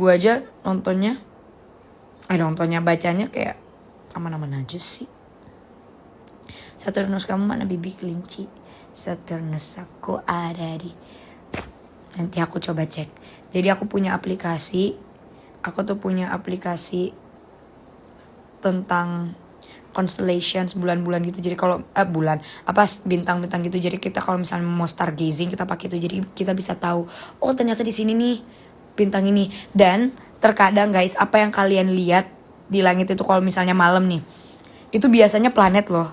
Gue aja nontonnya bacanya kayak aman-aman aja sih. Saturnus kamu mana bibi kelinci? Saturnus aku ada di. Nanti aku coba cek. Jadi aku punya aplikasi. Aku tuh punya aplikasi tentang constellations, bulan-bulan gitu. Jadi kalau bintang-bintang gitu. Jadi kita kalau misalnya mau stargazing kita pakai itu. Jadi kita bisa tahu, oh ternyata di sini nih bintang ini. Dan terkadang guys, apa yang kalian lihat di langit itu kalau misalnya malam nih, itu biasanya planet loh.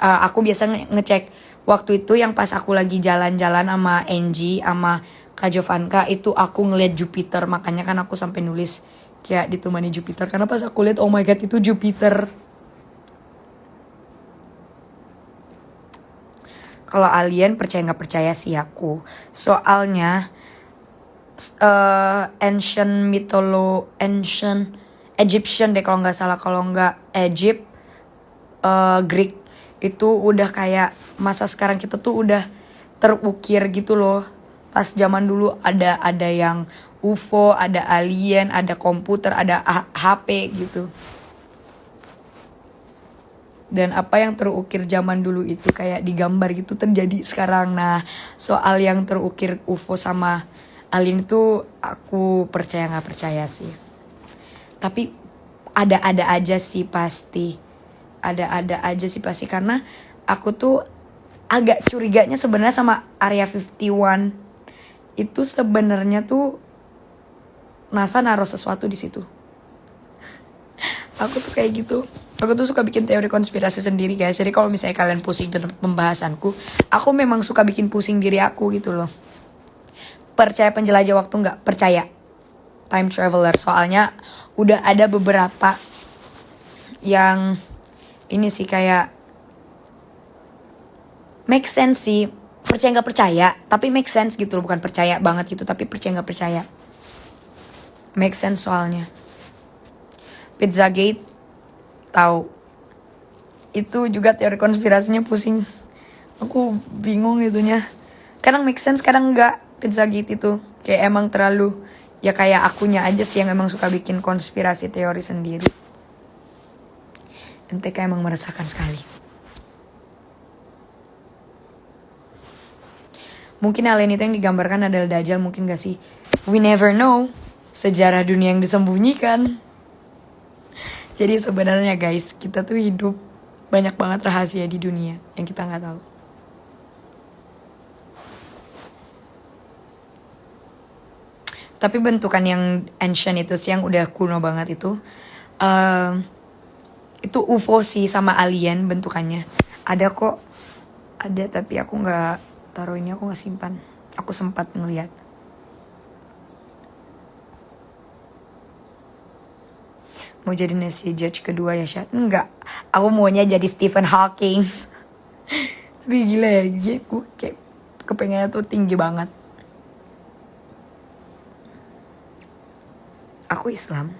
Aku biasa ngecek waktu itu yang pas aku lagi jalan-jalan sama Angie sama Kak Jovanka, itu aku ngeliat Jupiter. Makanya kan aku sampai nulis kayak ditemani Jupiter, karena pas aku lihat, oh my god, itu Jupiter. Kalau alien percaya nggak percaya sih aku, soalnya ancient Egyptian deh kalau nggak salah, kalau nggak Egypt, Greek, itu udah kayak masa sekarang kita tuh udah terukir gitu loh. Pas zaman dulu ada yang UFO, ada alien, ada komputer, ada HP gitu. Dan apa yang terukir zaman dulu itu kayak digambar gitu terjadi sekarang. Nah, soal yang terukir UFO sama alien itu aku percaya nggak percaya sih. Tapi ada aja sih pasti. Ada aja sih pasti, karena aku tuh agak curiganya sebenarnya sama Area 51. Itu sebenarnya tuh NASA naruh sesuatu di situ. Aku tuh kayak gitu. Aku tuh suka bikin teori konspirasi sendiri guys. Jadi kalau misalnya kalian pusing dengan pembahasanku, aku memang suka bikin pusing diri aku gitu loh. Percaya penjelajah waktu nggak? Percaya. Time traveler. Soalnya udah ada beberapa yang ini sih kayak make sense sih. Percaya nggak percaya, tapi make sense gitu loh. Bukan percaya banget gitu, tapi percaya nggak percaya. Make sense soalnya. Pizzagate, tahu. Itu juga teori konspirasinya pusing. Aku bingung itunya. Kadang make sense, kadang enggak. Pizzagate itu kayak emang terlalu, ya kayak akunya aja sih yang emang suka bikin konspirasi teori sendiri. MTK emang meresahkan sekali. Mungkin alien itu yang digambarkan adalah Dajjal, mungkin gak sih? We never know. Sejarah dunia yang disembunyikan. Jadi sebenarnya guys, kita tuh hidup banyak banget rahasia di dunia yang kita gak tahu. Tapi bentukan yang ancient itu sih, yang udah kuno banget itu UFO sih sama alien bentukannya. Ada kok. Ada, tapi aku gak taruh ini, aku gak simpan. Aku sempat ngeliat. Mau jadi Nancy Judge kedua ya Syat? Enggak. Aku maunya jadi Stephen Hawking. Tapi gila ya, gue kayak kepengennya tuh tinggi banget. Aku Islam.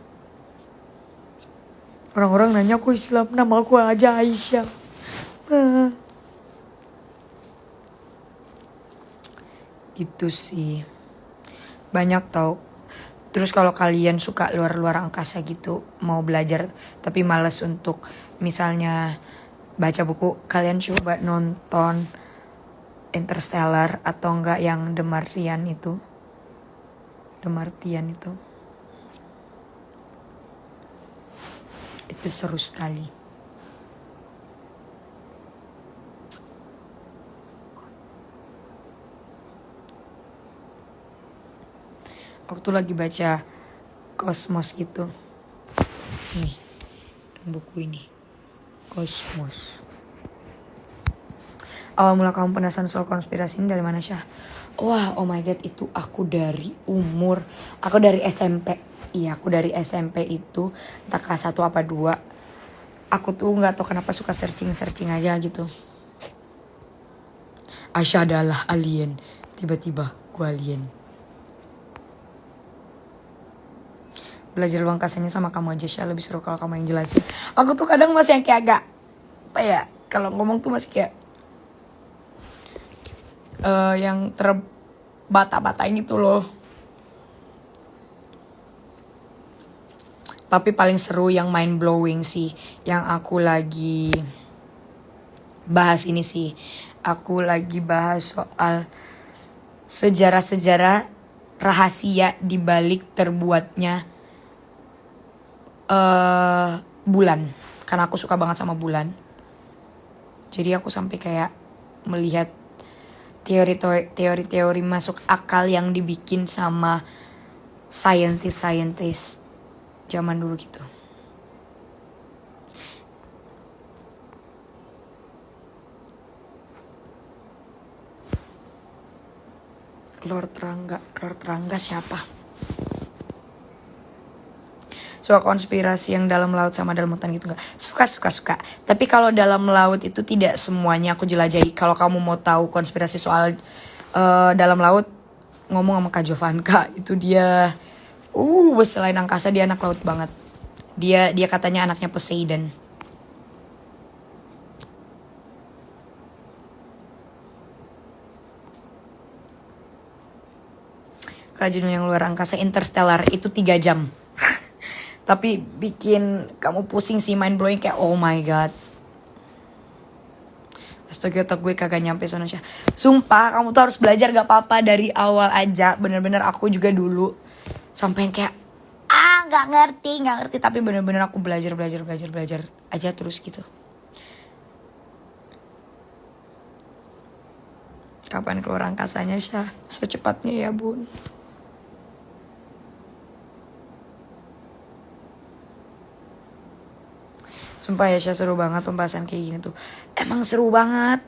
Orang-orang nanya aku Islam, nama aku aja Aisyah. Gitu sih. Banyak tau. Terus kalau kalian suka luar-luar angkasa gitu, mau belajar tapi males untuk misalnya baca buku, kalian coba nonton Interstellar atau enggak yang The Martian itu. The Martian itu. Itu seru sekali. Aku tuh lagi baca Kosmos gitu. Nih, buku ini. Kosmos. Awal mula kamu penasaran soal konspirasi ini dari mana, Syah? Wah, oh my god, itu aku dari SMP. Iya, aku dari SMP itu, entah kelas 1 apa 2. Aku tuh gak tahu kenapa suka searching aja gitu. Aisyah adalah alien. Tiba-tiba gue alien. Belajar luang kasanya sama kamu aja, Syah. Lebih seru kalau kamu yang jelasin. Aku tuh kadang masih yang kayak agak, apa ya, kalau ngomong tuh masih kayak yang terbata-batain gitu loh. Tapi paling seru yang mind blowing sih, yang aku lagi bahas ini sih. Aku lagi bahas soal sejarah-sejarah rahasia di balik terbuatnya bulan. Karena aku suka banget sama bulan. Jadi aku sampai kayak melihat teori-teori masuk akal yang dibikin sama scientist zaman dulu gitu. Lord Rangga siapa? Suka konspirasi yang dalam laut sama dalam hutan gitu nggak? Suka. Tapi kalau dalam laut itu tidak semuanya aku jelajahi. Kalau kamu mau tahu konspirasi soal dalam laut, ngomong sama Kak Jovanka. Itu dia, selain angkasa dia anak laut banget. Dia katanya anaknya Poseidon. Judul yang luar angkasa Interstellar itu 3 jam. Tapi bikin kamu pusing sih, mind blowing kayak oh my god. Astaga, otak gue kagak nyampe sana sih. Sumpah kamu tuh harus belajar gak apa-apa dari awal aja. Bener-bener aku juga dulu sampai yang kayak gak ngerti. Tapi bener-bener aku belajar aja terus gitu. Kapan keluar angkasanya Syah? Secepatnya ya bun. Sumpah ya Syah, seru banget pembahasan kayak gini tuh. Emang seru banget.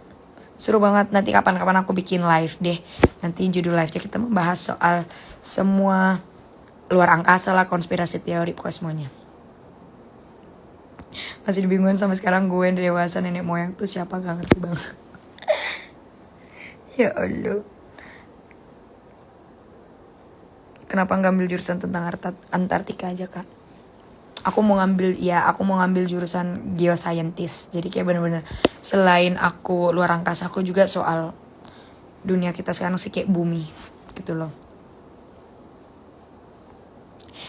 Nanti kapan-kapan aku bikin live deh. Nanti judul live-nya kita membahas soal semua luar angkasa lah, konspirasi teori, pokoknya semuanya. Masih dibingungin sampai sekarang gue dewasa nenek moyang tuh siapa, gak ngerti banget. Ya Allah. Kenapa gak ambil jurusan tentang Antartika aja kak? Aku mau ngambil jurusan geoscientist. Jadi kayak bener-bener selain aku luar angkasa, aku juga soal dunia kita sekarang sih, kayak bumi gitu loh.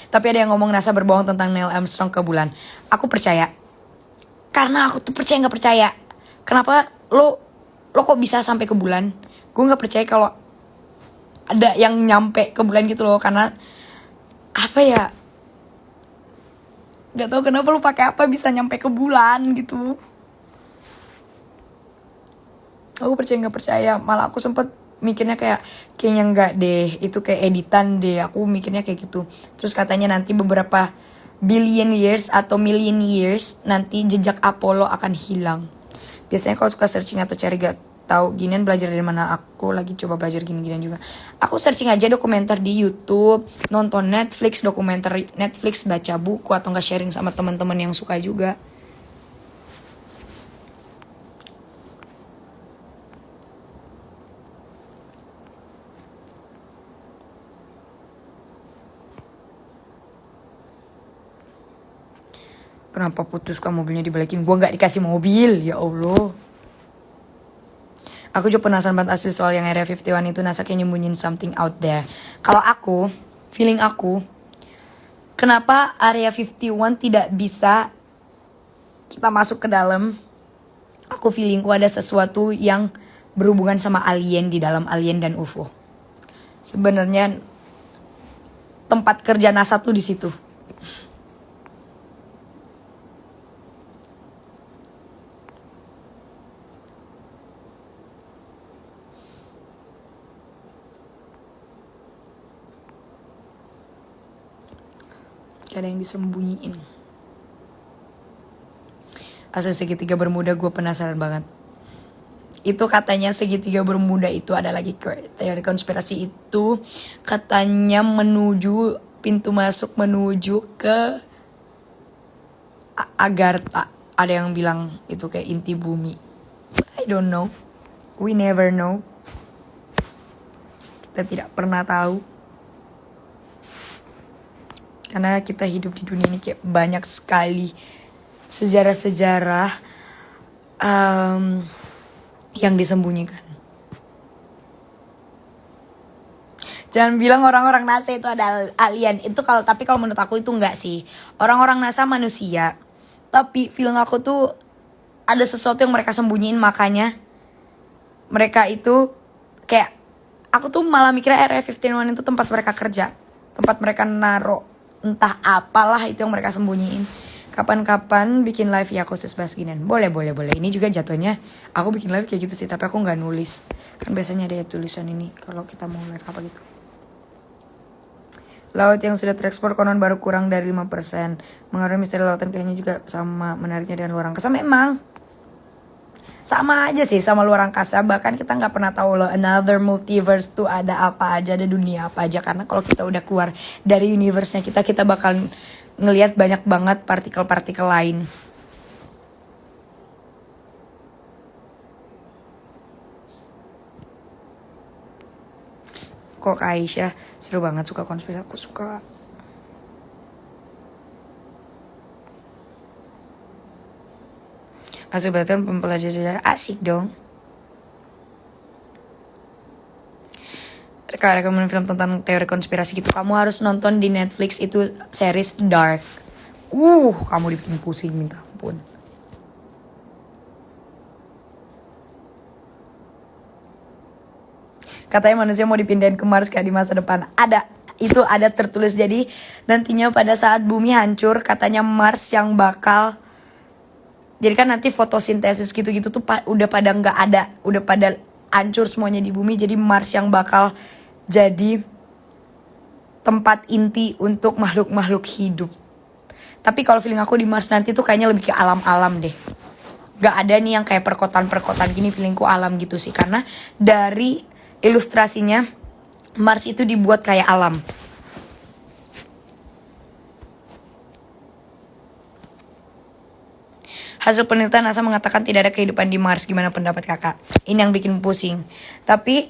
Tapi ada yang ngomong NASA berbohong tentang Neil Armstrong ke bulan. Aku percaya. Karena aku tuh percaya gak percaya. Kenapa lo kok bisa sampai ke bulan? Gue gak percaya kalau ada yang nyampe ke bulan gitu loh. Karena apa ya, gak tau kenapa lu pakai apa bisa nyampe ke bulan gitu. Aku percaya gak percaya. Malah aku sempet mikirnya kayaknya enggak deh, itu kayak editan deh. Aku mikirnya kayak gitu. Terus katanya nanti beberapa billion years atau million years nanti jejak Apollo akan hilang. Biasanya kalau suka searching atau cari gak tahu ginian belajar dari mana, aku lagi coba belajar gini-ginian juga. Aku searching aja dokumenter di YouTube, nonton Netflix, dokumenter Netflix, baca buku atau enggak sharing sama teman-teman yang suka juga. Kenapa putus kah mobilnya dibalikin? Gue gak dikasih mobil, ya Allah. Aku juga penasaran banget asli soal yang Area 51 itu, NASA kayak nyembunyiin something out there. Kalau aku, feeling aku, kenapa Area 51 tidak bisa kita masuk ke dalam? Aku feelingku ada sesuatu yang berhubungan sama alien di dalam alien dan UFO. Sebenarnya tempat kerja NASA tuh di situ. Ada yang disembunyiin. Asal segitiga Bermuda, gue penasaran banget. Itu katanya segitiga Bermuda itu ada lagi teori konspirasi itu katanya menuju pintu masuk menuju ke Agartha. Ada yang bilang itu kayak inti bumi. I don't know. We never know. Kita tidak pernah tahu. Karena kita hidup di dunia ini kayak banyak sekali sejarah-sejarah yang disembunyikan. Jangan bilang orang-orang NASA itu ada alien. Tapi kalau menurut aku itu enggak sih. Orang-orang NASA manusia. Tapi feeling aku tuh ada sesuatu yang mereka sembunyiin, makanya mereka itu kayak, aku tuh malah mikirnya Area 51 itu tempat mereka kerja. Tempat mereka naro entah apalah itu yang mereka sembunyiin. Kapan-kapan bikin live ya khusus bahas ginian. Boleh. Ini juga jatuhnya aku bikin live kayak gitu sih, tapi aku nggak nulis. Kan biasanya ada tulisan ini kalau kita mau live apa gitu. Laut yang sudah terekspor konon baru kurang dari 5%. Mengenai misteri lautan kayaknya juga sama menariknya dengan luar angkasa. Memang sama aja sih sama luar angkasa. Bahkan kita nggak pernah tahu loh another multiverse tuh ada apa aja, ada dunia apa aja. Karena kalau kita udah keluar dari universe-nya kita bakal ngelihat banyak banget partikel-partikel lain. Kok Kak Aisyah seru banget, suka konspirasi, aku suka. Asik banget kan mempelajari sejarah, asik dong. Kak, rekomendasi film tentang teori konspirasi gitu, kamu harus nonton di Netflix itu series Dark. Kamu dibikin pusing minta ampun. Katanya manusia mau dipindahin ke Mars kayak di masa depan. Itu ada tertulis. Jadi nantinya pada saat bumi hancur, katanya Mars yang bakal. Jadi kan nanti fotosintesis gitu-gitu tuh udah pada nggak ada, udah pada hancur semuanya di bumi. Jadi Mars yang bakal jadi tempat inti untuk makhluk-makhluk hidup. Tapi kalau feeling aku di Mars nanti tuh kayaknya lebih ke alam-alam deh. Gak ada nih yang kayak perkotaan-perkotaan gini, feelingku alam gitu sih. Karena dari ilustrasinya Mars itu dibuat kayak alam. Hasil penelitian NASA mengatakan tidak ada kehidupan di Mars. Gimana pendapat kakak? Ini yang bikin pusing. Tapi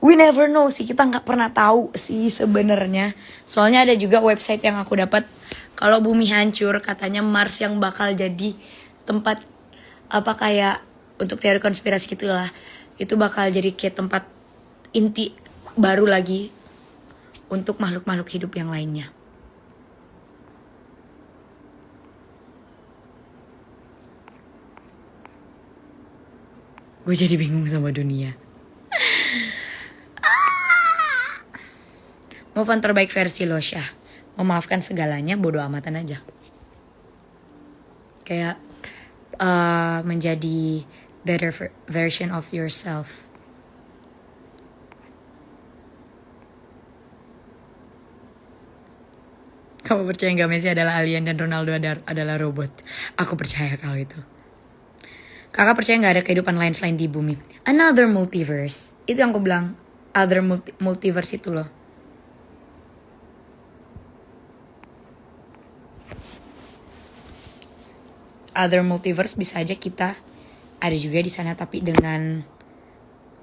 we never know sih, kita nggak pernah tahu sih sebenarnya. Soalnya ada juga website yang aku dapat, kalau bumi hancur katanya Mars yang bakal jadi tempat apa kayak untuk teori konspirasi gitulah. Itu bakal jadi kayak tempat inti baru lagi untuk makhluk-makhluk hidup yang lainnya. Gue jadi bingung sama dunia. Move on terbaik versi lo, Syah. Memaafkan segalanya, bodo amatan aja. Kayak menjadi better version of yourself. Kamu percaya gak Messi adalah alien dan Ronaldo adalah robot? Aku percaya kalau itu. Kakak percaya gak ada kehidupan lain selain di bumi? Another multiverse. Itu yang aku bilang. Other multiverse itu loh. Other multiverse bisa aja kita ada juga di sana, tapi dengan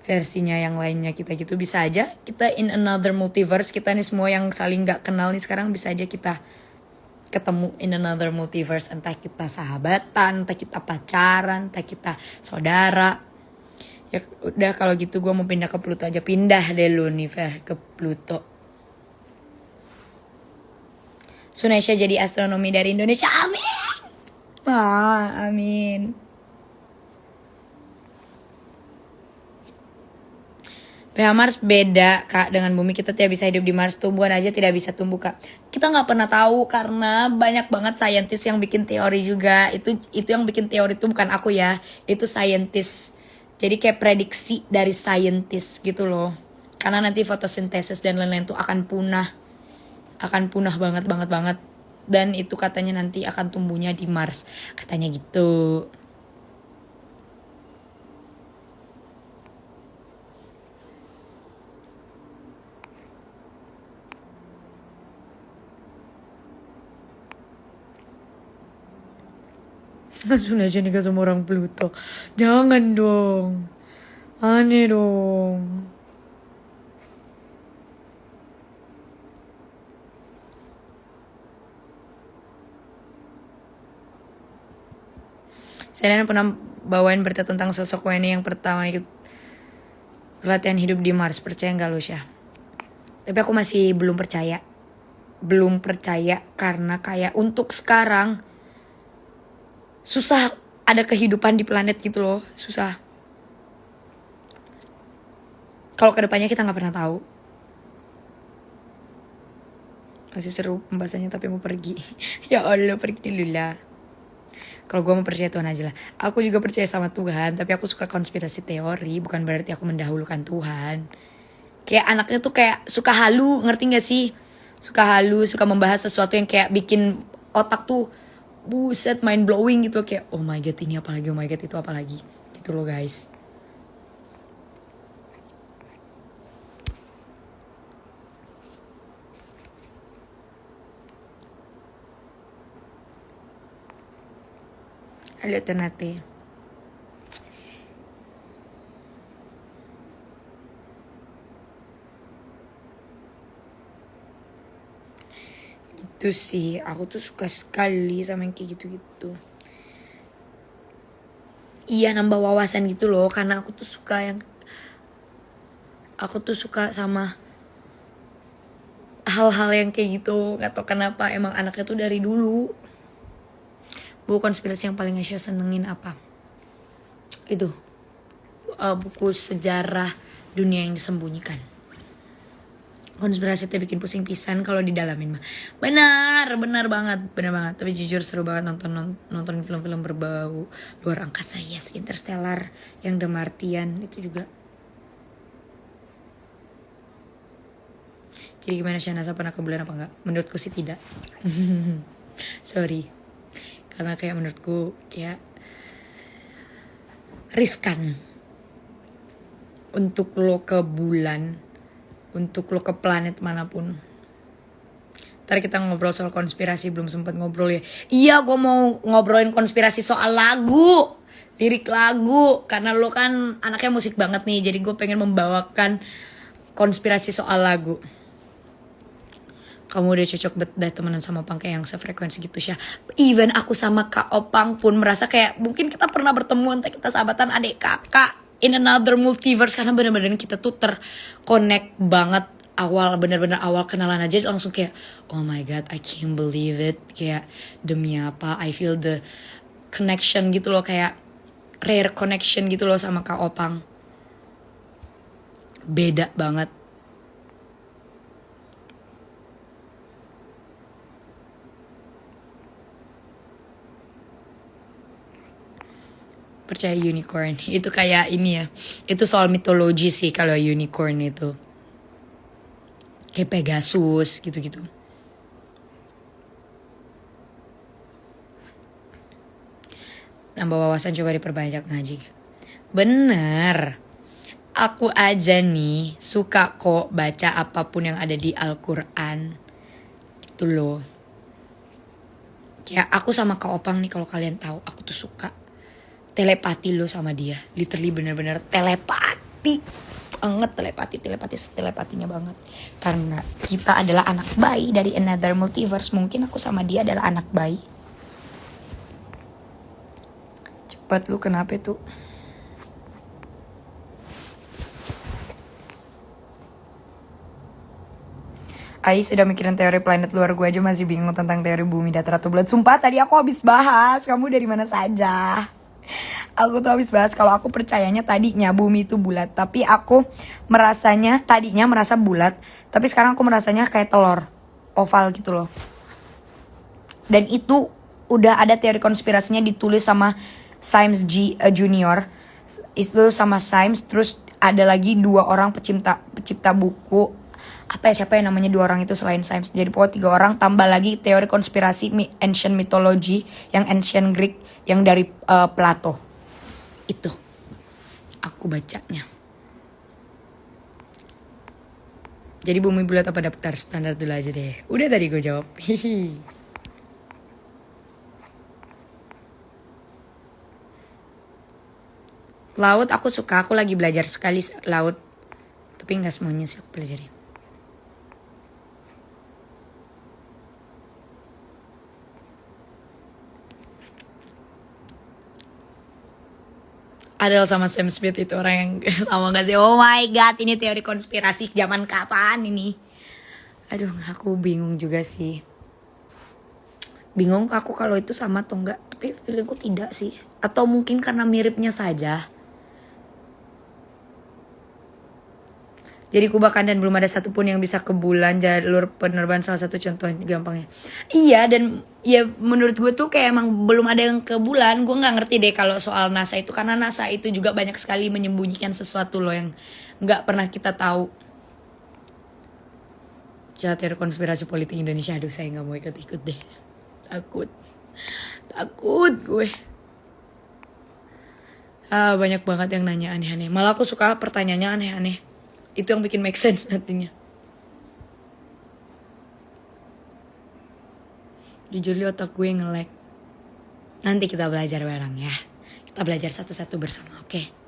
versinya yang lainnya kita gitu. Bisa aja kita in another multiverse. Kita nih semua yang saling gak kenal nih sekarang bisa aja kita ketemu in another multiverse. Entah kita sahabatan, entah kita pacaran, entah kita saudara. Ya udah kalau gitu gue mau pindah ke Pluto aja. Pindah deh lu nih ke Pluto. Sunesha jadi astronomi dari Indonesia, amin. Amin. PH Mars beda kak dengan bumi, kita tidak bisa hidup di Mars, tumbuhan aja tidak bisa tumbuh kak. Kita nggak pernah tahu karena banyak banget saintis yang bikin teori juga. Itu yang bikin teori itu bukan aku ya, itu saintis. Jadi kayak prediksi dari saintis gitu loh. Karena nanti fotosintesis dan lain-lain tuh akan punah banget. Dan itu katanya nanti akan tumbuhnya di Mars, katanya gitu. Langsung aja nikah sama orang Pluto. Jangan dong. Aneh dong. Saya pernah bawain berita tentang sosok Weni yang pertama ikut pelatihan hidup di Mars. Percaya gak lu, Syah? Tapi aku masih belum percaya. Belum percaya karena kayak untuk sekarang susah ada kehidupan di planet gitu loh. Susah. Kalau kedepannya kita nggak pernah tahu. Masih seru pembahasannya tapi mau pergi. Ya Allah, pergi dulu lah. Kalau gue mau percaya Tuhan aja lah. Aku juga percaya sama Tuhan, tapi aku suka konspirasi teori. Bukan berarti aku mendahulukan Tuhan. Kayak anaknya tuh kayak suka halu, ngerti gak sih? Suka halu, suka membahas sesuatu yang kayak bikin otak tuh buset, mind blowing gitu. Kayak oh my god ini apa lagi, oh my god itu apa lagi. Gitu loh guys. Alternate. Gitu sih, aku tuh suka sekali sama yang kayak gitu-gitu. Iya, nambah wawasan gitu loh, karena aku tuh suka sama hal-hal yang kayak gitu. Gak tau kenapa, emang anaknya tuh dari dulu. Buku konspirasi yang paling Aisyah senengin apa? Itu buku sejarah dunia yang disembunyikan. Konspirasi itu bikin pusing pisan kalau didalamin mah. Benar banget. Tapi jujur seru banget nonton film-film berbau luar angkasa. Yes, Interstellar, yang The Martian itu juga. Jadi gimana, Shanasa pernah ke bulan apa enggak? Menurutku sih tidak. Sorry. Karena kayak menurutku ya riskan untuk lo ke bulan, untuk lo ke planet manapun. Ntar kita ngobrol soal konspirasi, belum sempat ngobrol ya. Iya, gue mau ngobrolin konspirasi soal lagu, lirik lagu. Karena lo kan anaknya musik banget nih, jadi gue pengen membawakan konspirasi soal lagu. Kamu udah cocok bet dah temenan sama Opang kayak yang sefrekuensi gitu Syah. Even aku sama Kak Opang pun merasa kayak mungkin kita pernah bertemu, entah kita sahabatan adik kakak in another multiverse. Karena bener-bener kita tuh terconnect banget. Bener-bener awal kenalan aja langsung kayak oh my god, I can't believe it. Kayak demi apa, I feel the connection gitu loh. Kayak rare connection gitu loh sama Kak Opang. Beda banget. Percaya unicorn itu kayak ini ya, itu soal mitologi sih. Kalau unicorn itu kayak Pegasus gitu-gitu. Nambah wawasan, coba diperbanyak ngaji. Bener, aku aja nih suka kok baca apapun yang ada di Al-Quran gitu loh. Kayak aku sama Kak Opang nih, kalau kalian tahu, aku tuh suka telepati lo sama dia. Literally bener-bener telepati banget. Telepatinya banget. Karena kita adalah anak bayi dari another multiverse. Mungkin aku sama dia adalah anak bayi. Cepet lu, kenapa tuh? Ai sudah mikirin teori planet luar, gue aja masih bingung tentang teori bumi datar atau bulat. Sumpah tadi aku habis bahas. Kamu dari mana saja? Aku tuh habis bahas kalau aku percayanya tadinya bumi itu bulat, tapi aku tadinya merasa bulat, tapi sekarang aku merasanya kayak telur oval gitu loh. Dan itu udah ada teori konspirasinya ditulis sama Symes Junior. Itu sama Symes, terus ada lagi 2 orang pencipta buku. Siapa yang namanya 2 orang itu selain Symes. Jadi pokoknya 3 orang, tambah lagi teori konspirasi ancient mythology yang ancient Greek yang dari Plato. Itu aku bacanya. Jadi bumi bulat apa daftar standar dulu aja deh. Udah tadi gue jawab. Hihi. Laut aku suka, aku lagi belajar sekali laut. Tapi gak semuanya sih aku pelajarin. Adele sama Sam Smith itu orang yang sama gak sih? Oh my god, ini teori konspirasi zaman kapan ini? Aduh, aku bingung juga sih. Bingung aku kalau itu sama atau enggak. Tapi feelingku tidak sih. Atau mungkin karena miripnya saja. Jadi kubakan dan belum ada satupun yang bisa ke bulan. Jalur penerbangan salah satu contoh gampangnya. Iya, dan ya menurut gue tuh kayak emang belum ada yang ke bulan. Gue gak ngerti deh kalau soal NASA itu. Karena NASA itu juga banyak sekali menyembunyikan sesuatu loh yang gak pernah kita tahu. Teori konspirasi politik Indonesia. Aduh, saya gak mau ikut-ikut deh. Takut gue. Banyak banget yang nanya aneh-aneh. Malah aku suka pertanyaannya aneh-aneh. Itu yang bikin make sense nantinya. Jujur li otak gue nge-lag. Nanti kita belajar bareng ya. Kita belajar satu-satu bersama, oke?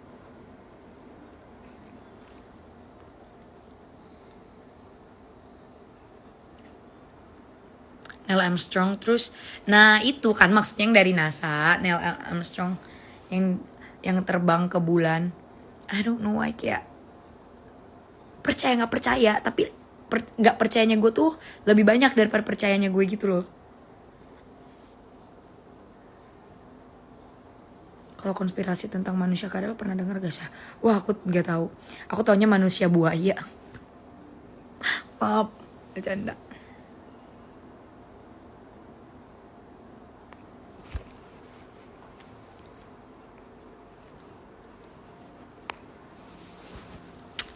Neil Armstrong terus. Nah itu kan maksudnya yang dari NASA. Neil Armstrong yang terbang ke bulan. I don't know why, kayak percaya nggak percaya, tapi nggak percayanya gue tuh lebih banyak daripada percayanya gue gitu loh. Kalau konspirasi tentang manusia kadal pernah dengar gak sih? Wah, aku nggak tahu. Aku taunya manusia buaya. Maaf, bercanda.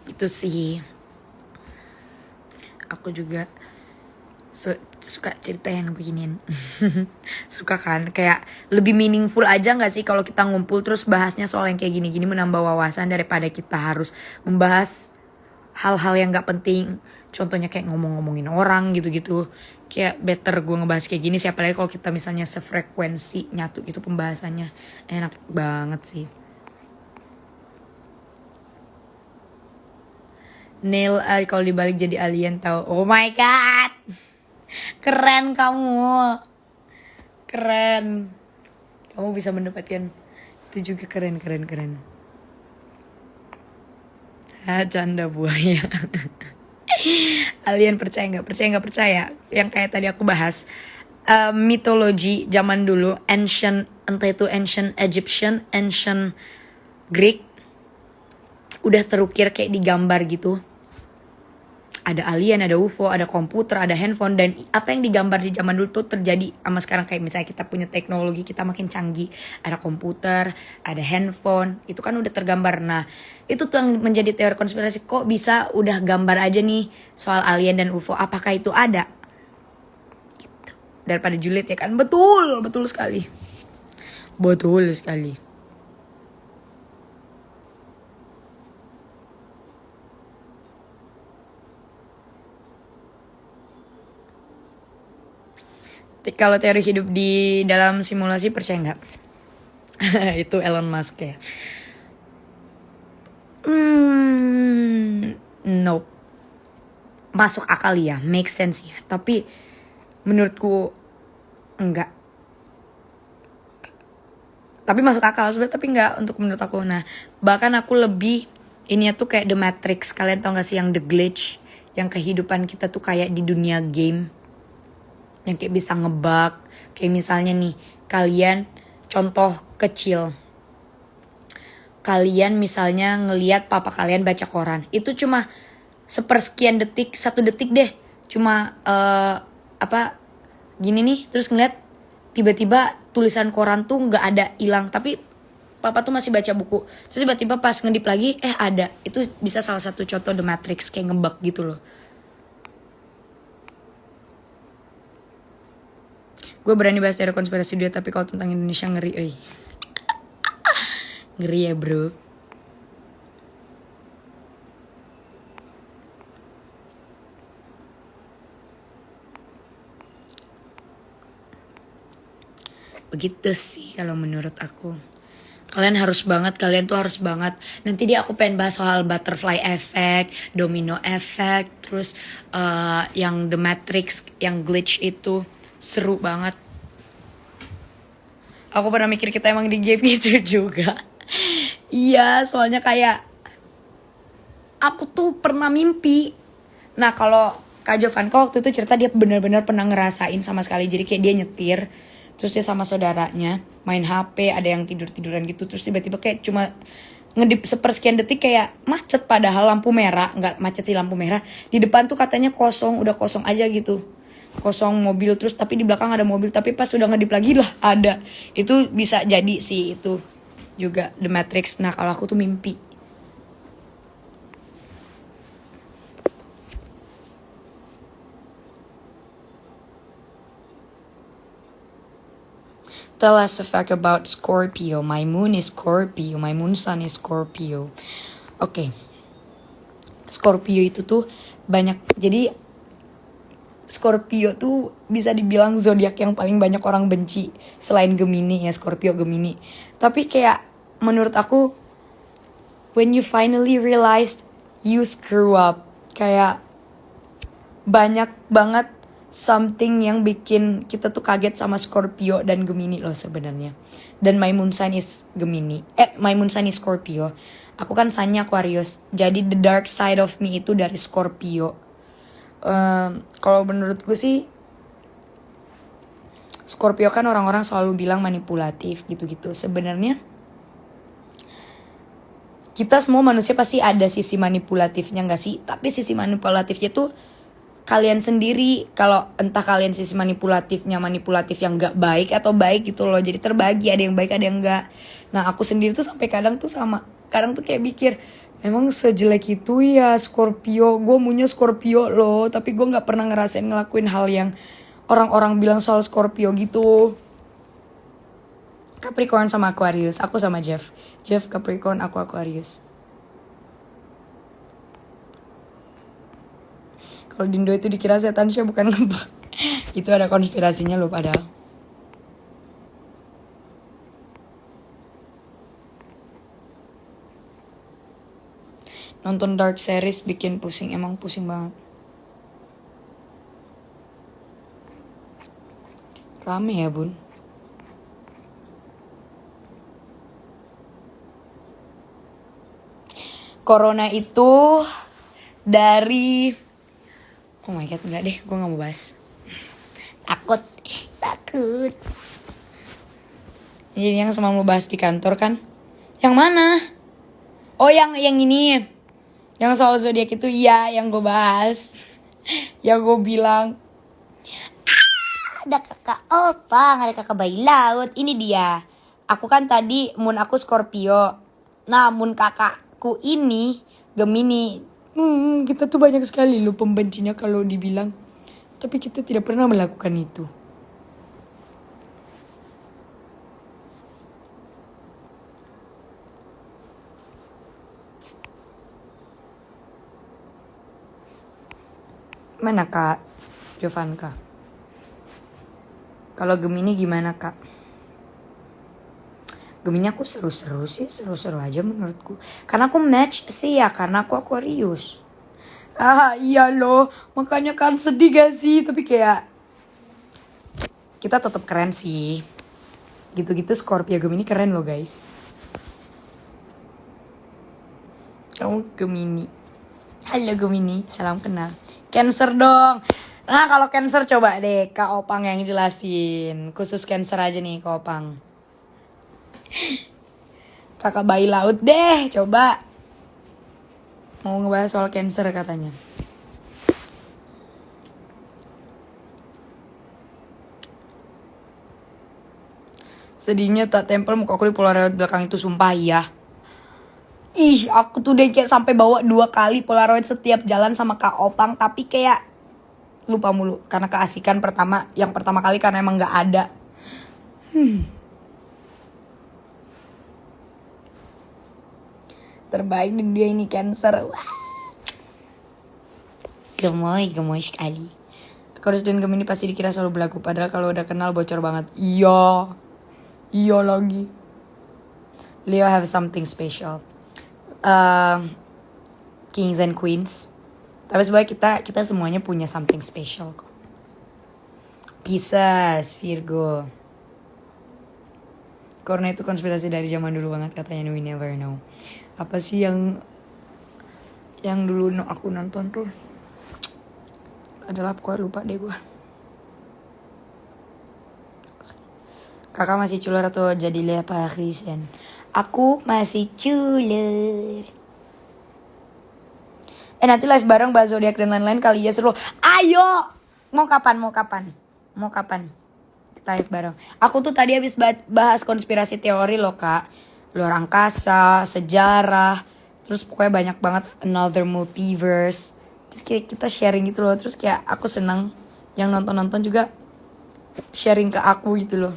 Itu sih. Aku juga suka cerita yang beginian. Suka kan, kayak lebih meaningful aja gak sih kalau kita ngumpul terus bahasnya soal yang kayak gini-gini, menambah wawasan daripada kita harus membahas hal-hal yang gak penting. Contohnya kayak ngomong-ngomongin orang gitu-gitu. Kayak better gue ngebahas kayak gini, siapa lagi kalau kita misalnya sefrekuensi, nyatu gitu pembahasannya. Enak banget sih. Neil kalau dibalik jadi alien tahu. Oh my god. Keren kamu. Keren. Kamu bisa mendapatkan itu juga keren. Canda buaya. Alien percaya nggak percaya. Yang kayak tadi aku bahas. Mitologi zaman dulu. Entah itu ancient Egyptian, ancient Greek. Udah terukir kayak digambar gitu. Ada alien, ada UFO, ada komputer, ada handphone. Dan apa yang digambar di zaman dulu tuh terjadi sama sekarang. Kayak misalnya kita punya teknologi, kita makin canggih. Ada komputer, ada handphone. Itu kan udah tergambar. Nah, itu tuh yang menjadi teori konspirasi. Kok bisa udah gambar aja nih soal alien dan UFO. Apakah itu ada? Gitu. Daripada julid ya kan. Betul sekali. Betul sekali. Kalau teori hidup di dalam simulasi percaya nggak? Itu Elon Musk ya. Nope. Masuk akal ya, make sense ya. Tapi menurutku enggak. Tapi masuk akal sebenarnya, tapi enggak untuk menurut aku. Nah, bahkan aku lebih ini tuh kayak The Matrix. Kalian tau gak sih yang The Glitch? Yang kehidupan kita tuh kayak di dunia game. Yang kayak bisa ngebug. Kayak misalnya nih, kalian contoh kecil. Kalian misalnya ngelihat papa kalian baca koran. Itu cuma sepersekian detik, 1 detik deh. Cuma gini nih, terus ngeliat tiba-tiba tulisan koran tuh gak ada, hilang. Tapi papa tuh masih baca buku. Terus tiba-tiba pas ngedip lagi, ada. Itu bisa salah satu contoh The Matrix, kayak ngebug gitu loh. Gue berani bahas teori konspirasi dia, tapi kalau tentang Indonesia ngeri, ngeri ya bro. Begitu sih kalau menurut aku. Kalian tuh harus banget. Nanti aku pengen bahas soal butterfly effect, domino effect, terus yang The Matrix, yang glitch itu. Seru banget. Aku pernah mikir kita emang di game gitu juga. Iya, soalnya kayak aku tuh pernah mimpi. Nah, kalau Kak Jovanka waktu itu cerita dia benar-benar pernah ngerasain sama sekali. Jadi kayak dia nyetir, terus dia sama saudaranya main HP, ada yang tidur-tiduran gitu. Terus tiba-tiba kayak cuma ngedip sepersekian detik kayak macet, padahal lampu merah. Nggak macet sih, lampu merah. Di depan tuh katanya kosong, udah kosong aja gitu. Kosong mobil, terus tapi di belakang ada mobil. Tapi pas udah ngedip lagi lah ada. Itu bisa jadi sih itu juga The Matrix. Nah kalau aku tuh mimpi. Tell us a fact about Scorpio. My moon is Scorpio. My moon sun is Scorpio. Oke. Scorpio itu tuh banyak. Jadi Scorpio tuh bisa dibilang zodiak yang paling banyak orang benci selain Gemini ya, Scorpio, Gemini. Tapi kayak menurut aku, when you finally realized you screw up, kayak banyak banget something yang bikin kita tuh kaget sama Scorpio dan Gemini loh sebenarnya. Dan my moon sign is Gemini. My moon sign is Scorpio. Aku kan sunnya Aquarius. Jadi the dark side of me itu dari Scorpio. Kalau menurutku sih Scorpio kan orang-orang selalu bilang manipulatif gitu-gitu. Sebenarnya kita semua manusia pasti ada sisi manipulatifnya gak sih? Tapi sisi manipulatifnya tuh kalian sendiri. Kalau entah kalian sisi manipulatifnya manipulatif yang gak baik atau baik gitu loh. Jadi terbagi, ada yang baik ada yang gak. Nah aku sendiri tuh sampai kadang tuh kadang tuh kayak mikir, emang sejelek itu ya Scorpio. Gue maunya Scorpio loh, tapi gue gak pernah ngerasain ngelakuin hal yang orang-orang bilang soal Scorpio gitu. Capricorn sama Aquarius. Aku sama Jeff Capricorn, aku Aquarius. Kalau Dindo itu dikira setan sih, bukan ngebak. Itu ada konspirasinya loh padahal. Nonton dark series bikin pusing, emang pusing banget. Rame ya bun. Corona itu dari, oh my god, enggak deh, gue gak mau bahas. Takut. Jadi yang sama mau bahas di kantor kan? Yang mana? Oh yang ini. Yang soal zodiak itu, iya, yang gue bahas. Yang gue bilang, ada kakak opang, ada kakak bayi laut. Ini dia. Aku kan tadi moon aku Scorpio. Nah moon kakakku ini Gemini. Kita tuh banyak sekali loh pembencinya kalau dibilang. Tapi kita tidak pernah melakukan itu. Mana Kak Jovanka? Kalau Gemini gimana Kak? Gemini aku seru-seru sih, seru-seru aja menurutku. Karena aku match sih ya, karena aku Aquarius. Iya loh, makanya kan sedih gak sih? Tapi kayak kita tetap keren sih. Gitu-gitu Scorpio Gemini keren loh guys. Kamu Gemini. Halo Gemini, salam kenal. Cancer dong. Nah kalau Cancer coba deh Kak Opang yang jelasin. Khusus Cancer aja nih Kak Opang. Kakak bayi laut deh, coba. Mau ngebahas soal Cancer katanya. Sedihnya tak tempel muka aku di Polaroid belakang itu, sumpah ya. Ih, aku tuh deh kayak sampai bawa 2 kali Polaroid setiap jalan sama Kak Opang. Tapi kayak lupa mulu. Karena keasikan pertama. Yang pertama kali karena emang gak ada. Terbaik di dunia ini Cancer. Wah. Gemoy sekali. Aquarius dan Gemini pasti dikira selalu berlaku. Padahal kalau udah kenal bocor banget. Iya lagi. Leo have something special. Kings and Queens. Tapi sebenarnya kita semuanya punya something special kok. Pisces, Virgo. Karena itu konspirasi dari zaman dulu banget katanya, we never know. Apa sih yang dulu aku nonton tuh? adalah pokoknya lupa deh gue. Kakak masih culer atau jadi Le Parisienne? Aku masih culer. Nanti live bareng bahas zodiak dan lain-lain kali ya, seru. Ayo. Mau kapan? Kita live bareng. Aku tuh tadi habis bahas konspirasi teori loh, Kak. Luar angkasa, sejarah, terus pokoknya banyak banget another multiverse. Terus kayak kita sharing gitu loh. Terus kayak aku seneng yang nonton juga sharing ke aku gitu loh.